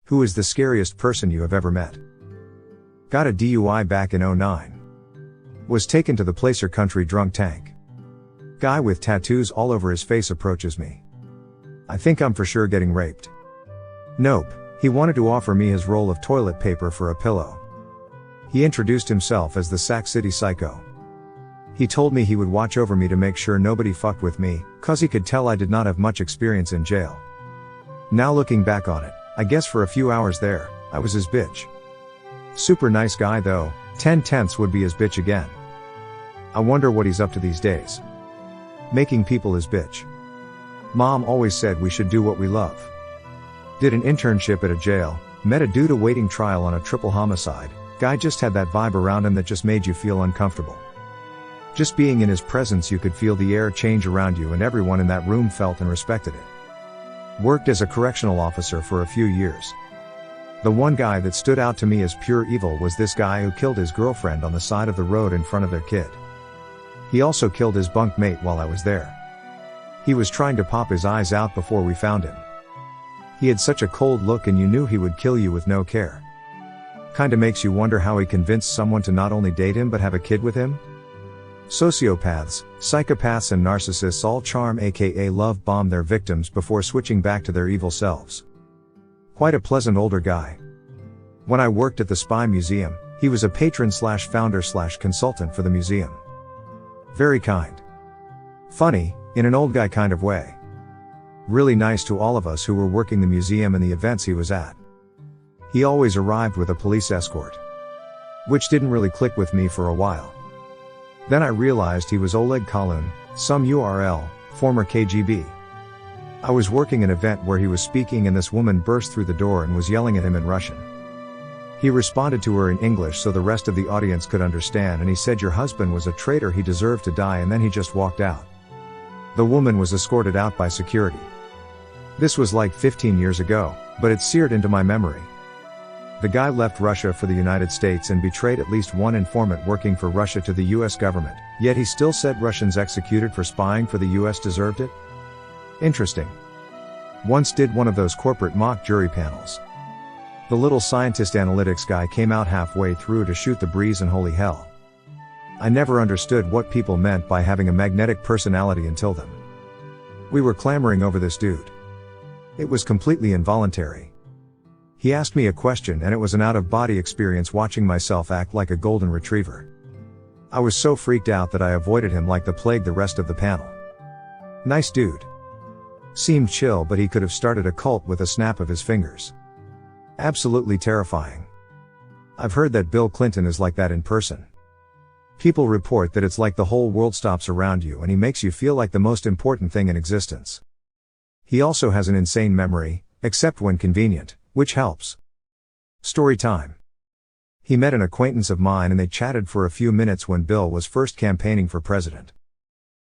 Who is the scariest person you have ever met? Got a DUI back in '09. Was taken to the Placer Country drunk tank. Guy with tattoos all over his face approaches me. I think I'm for sure getting raped. Nope, he wanted to offer me his roll of toilet paper for a pillow. He introduced himself as the Sac City Psycho. He told me he would watch over me to make sure nobody fucked with me, cause he could tell I did not have much experience in jail. Now looking back on it, I guess for a few hours there, I was his bitch. Super nice guy though, 10/10 would be his bitch again. I wonder what he's up to these days. Making people his bitch. Mom always said we should do what we love. Did an internship at a jail, met a dude awaiting trial on a triple homicide, guy just had that vibe around him that just made you feel uncomfortable. Just being in his presence you could feel the air change around you and everyone in that room felt and respected it. Worked as a correctional officer for a few years. The one guy that stood out to me as pure evil was this guy who killed his girlfriend on the side of the road in front of their kid. He also killed his bunk mate while I was there. He was trying to pop his eyes out before we found him. He had such a cold look and you knew he would kill you with no care. Kinda makes you wonder how he convinced someone to not only date him but have a kid with him? Sociopaths, psychopaths and narcissists all charm aka love bomb their victims before switching back to their evil selves. Quite a pleasant older guy. When I worked at the Spy Museum, he was a patron/founder/consultant for the museum. Very kind. Funny, in an old guy kind of way. Really nice to all of us who were working the museum and the events he was at. He always arrived with a police escort. Which didn't really click with me for a while. Then I realized he was Oleg Kalun, some URL, former KGB. I was working an event where he was speaking and this woman burst through the door and was yelling at him in Russian. He responded to her in English so the rest of the audience could understand and he said your husband was a traitor, he deserved to die, and then he just walked out. The woman was escorted out by security. This was like 15 years ago, but it's seared into my memory. The guy left Russia for the United States and betrayed at least one informant working for Russia to the US government, yet he still said Russians executed for spying for the US deserved it? Interesting. Once did one of those corporate mock jury panels. The little scientist analytics guy came out halfway through to shoot the breeze and holy hell. I never understood what people meant by having a magnetic personality until then. We were clamoring over this dude. It was completely involuntary. He asked me a question and it was an out-of-body experience watching myself act like a golden retriever. I was so freaked out that I avoided him like the plague the rest of the panel. Nice dude. Seemed chill, but he could have started a cult with a snap of his fingers. Absolutely terrifying. I've heard that Bill Clinton is like that in person. People report that it's like the whole world stops around you and he makes you feel like the most important thing in existence. He also has an insane memory, except when convenient, which helps. Story time. He met an acquaintance of mine and they chatted for a few minutes when Bill was first campaigning for president.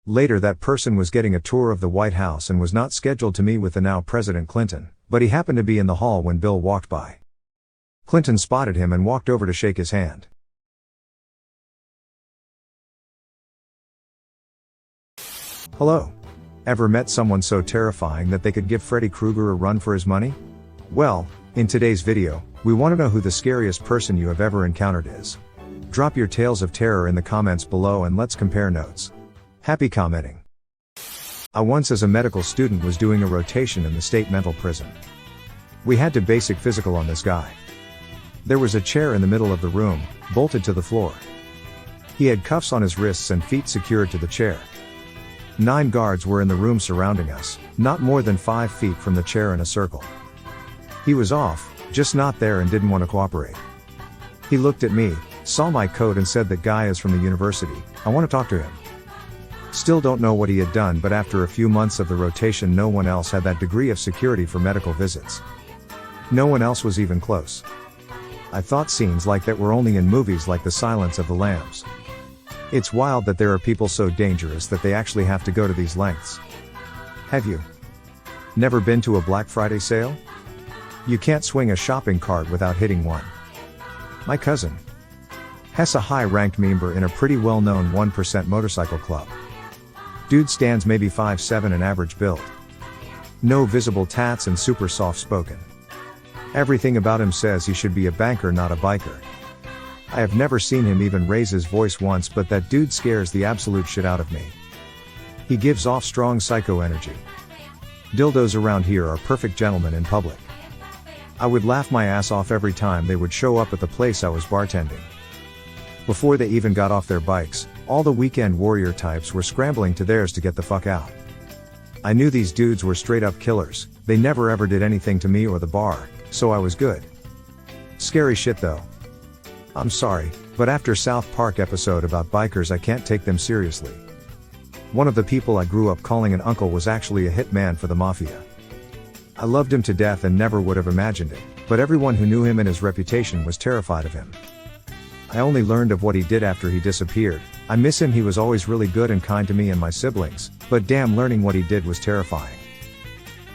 Later that person was getting a tour of the White House and was not scheduled to meet with the now President Clinton, but he happened to be in the hall when Bill walked by. Clinton spotted him and walked over to shake his hand. Hello. Ever met someone so terrifying that they could give Freddy Krueger a run for his money? Well, in today's video, we want to know who the scariest person you have ever encountered is. Drop your tales of terror in the comments below and let's compare notes. Happy commenting. I once as a medical student was doing a rotation in the state mental prison. We had to basic physical on this guy. There was a chair in the middle of the room, bolted to the floor. He had cuffs on his wrists and feet secured to the chair. 9 guards were in the room surrounding us, not more than 5 feet from the chair in a circle. He was off, just not there and didn't want to cooperate. He looked at me, saw my coat and said that guy is from the university, I want to talk to him. Still don't know what he had done, but after a few months of the rotation no one else had that degree of security for medical visits. No one else was even close. I thought scenes like that were only in movies like The Silence of the Lambs. It's wild that there are people so dangerous that they actually have to go to these lengths. Have you never been to a Black Friday sale? You can't swing a shopping cart without hitting one. My cousin has a high-ranked member in a pretty well-known 1% motorcycle club. Dude stands maybe 5'7" and average build. No visible tats and super soft-spoken. Everything about him says he should be a banker, not a biker. I have never seen him even raise his voice once, but that dude scares the absolute shit out of me. He gives off strong psycho energy. Dildos around here are perfect gentlemen in public. I would laugh my ass off every time they would show up at the place I was bartending. Before they even got off their bikes, all the weekend warrior types were scrambling to theirs to get the fuck out. I knew these dudes were straight up killers. They never ever did anything to me or the bar, so I was good. Scary shit though. I'm sorry, but after South Park episode about bikers I can't take them seriously. One of the people I grew up calling an uncle was actually a hitman for the mafia. I loved him to death and never would have imagined it, but everyone who knew him and his reputation was terrified of him. I only learned of what he did after he disappeared. I miss him, he was always really good and kind to me and my siblings, but damn, learning what he did was terrifying.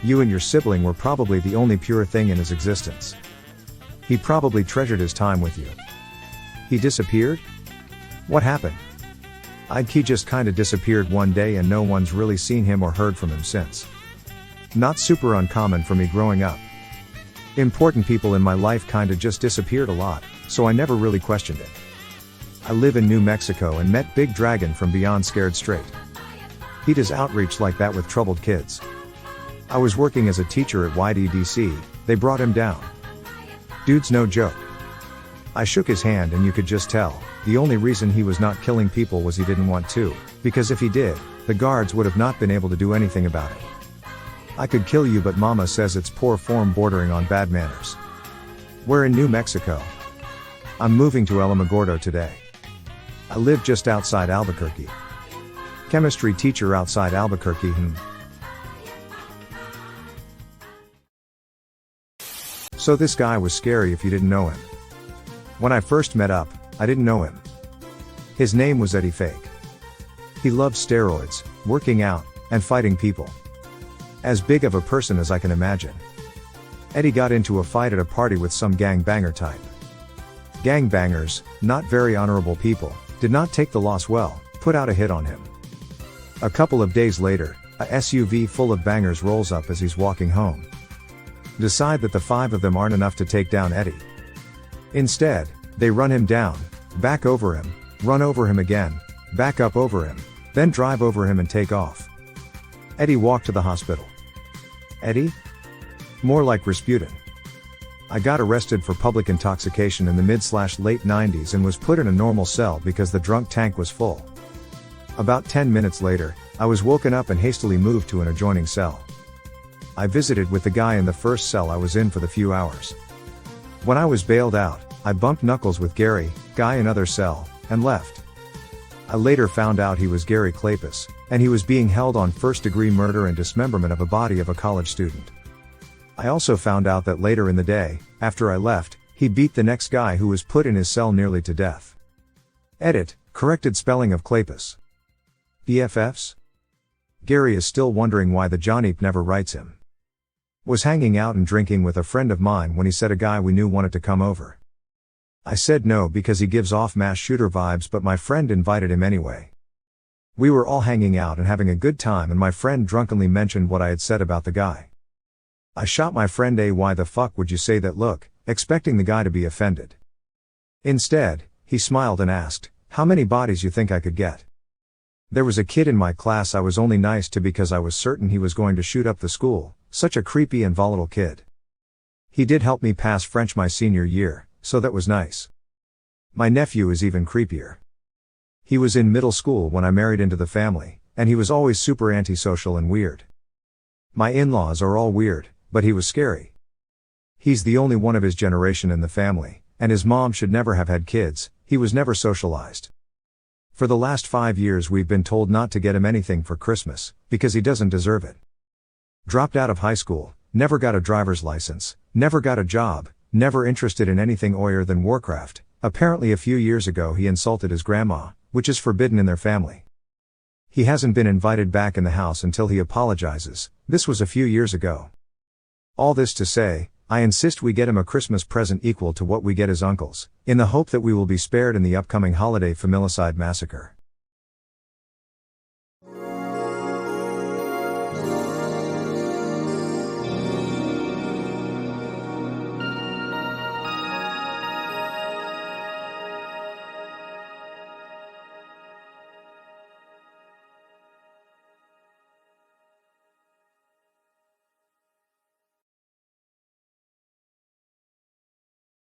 You and your sibling were probably the only pure thing in his existence. He probably treasured his time with you. He disappeared? What happened? He just kinda disappeared one day and no one's really seen him or heard from him since. Not super uncommon for me growing up. Important people in my life kinda just disappeared a lot, so I never really questioned it. I live in New Mexico and met Big Dragon from Beyond Scared Straight. He does outreach like that with troubled kids. I was working as a teacher at YDDC, they brought him down. Dude's no joke. I shook his hand and you could just tell, the only reason he was not killing people was he didn't want to, because if he did, the guards would have not been able to do anything about it. I could kill you, but mama says it's poor form bordering on bad manners. We're in New Mexico. I'm moving to Alamogordo today. I live just outside Albuquerque. Chemistry teacher outside Albuquerque. So this guy was scary if you didn't know him. When I first met up, I didn't know him. His name was Eddie Fake. He loved steroids, working out, and fighting people. As big of a person as I can imagine. Eddie got into a fight at a party with some gangbanger type. Gangbangers, not very honorable people, did not take the loss well, put out a hit on him. A couple of days later, a SUV full of bangers rolls up as he's walking home. Decide that the 5 of them aren't enough to take down Eddie. Instead, they run him down, back over him, run over him again, back up over him, then drive over him and take off. Eddie walked to the hospital. Eddie? More like Rasputin. I got arrested for public intoxication in the mid/late 90s and was put in a normal cell because the drunk tank was full. About 10 minutes later, I was woken up and hastily moved to an adjoining cell. I visited with the guy in the first cell I was in for the few hours. When I was bailed out, I bumped knuckles with Gary, guy in other cell, and left. I later found out he was Gary Klapis, and he was being held on first-degree murder and dismemberment of a body of a college student. I also found out that later in the day, after I left, he beat the next guy who was put in his cell nearly to death. Edit, corrected spelling of Klapis. BFFs? Gary is still wondering why the Johnny never writes him. Was hanging out and drinking with a friend of mine when he said a guy we knew wanted to come over. I said no because he gives off mass shooter vibes, but my friend invited him anyway. We were all hanging out and having a good time and my friend drunkenly mentioned what I had said about the guy. I shot my friend a "Why the fuck would you say that" look, expecting the guy to be offended. Instead, he smiled and asked, "How many bodies you think I could get?" There was a kid in my class I was only nice to because I was certain he was going to shoot up the school, such a creepy and volatile kid. He did help me pass French my senior year, so that was nice. My nephew is even creepier. He was in middle school when I married into the family, and he was always super antisocial and weird. My in-laws are all weird, but he was scary. He's the only one of his generation in the family, and his mom should never have had kids. He was never socialized. For the last 5 years we've been told not to get him anything for Christmas, because he doesn't deserve it. Dropped out of high school, never got a driver's license, never got a job, never interested in anything other than Warcraft. Apparently a few years ago he insulted his grandma, which is forbidden in their family. He hasn't been invited back in the house until he apologizes. This was a few years ago. All this to say, I insist we get him a Christmas present equal to what we get his uncles, in the hope that we will be spared in the upcoming holiday familicide massacre.